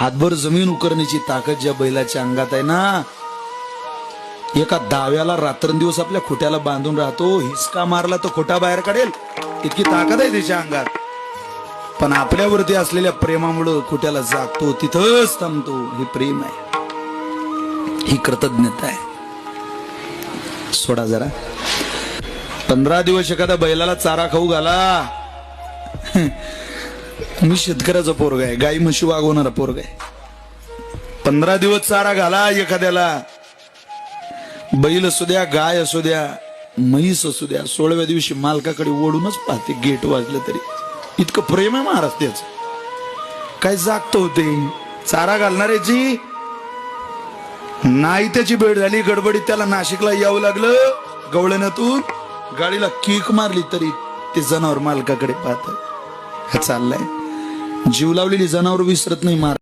हातभर जमीन उकरण्याची ताकद ज्या बैलाच्या अंगात आहे ना, एका दाव्याला रात्रंदिवस आपल्या खोट्याला बांधून राहतो, हिसका मारला तर खोटा बाहेर काढेल इतकी ताकद आहे त्याच्या अंगात. पण आपल्यावरती असलेल्या प्रेमामुळं खोट्याला जागतो, तिथंच थांबतो. हे प्रेम आहे, ही कृतज्ञता आहे. सोडा जरा. 15 दिवस एखाद्या बैलाला चारा खाऊ घाला. मी शेतकऱ्याचा पोरगा आहे, गाई म्हशी वागवणारा पोरगा आहे. 15 दिवस चारा घाला एखाद्याला, बैल असू द्या, गाय असू द्या, म्हैस असू द्या. 16व्या दिवशी मालकाकडे ओढूनच पाहते, गेट वाजलं तरी. इतकं प्रेम आहे महाराष्ट्राचं. काय जागत होते चारा घालणाऱ्याची. नाही त्याची भेट झाली, गडबडीत त्याला नाशिकला यावं लागलं. गवळण्यातून गाडीला किक मारली तरी ते जनावर मालकाकडे पाहत. चाललंय जीव लावलेली जनावर विसरत नाही.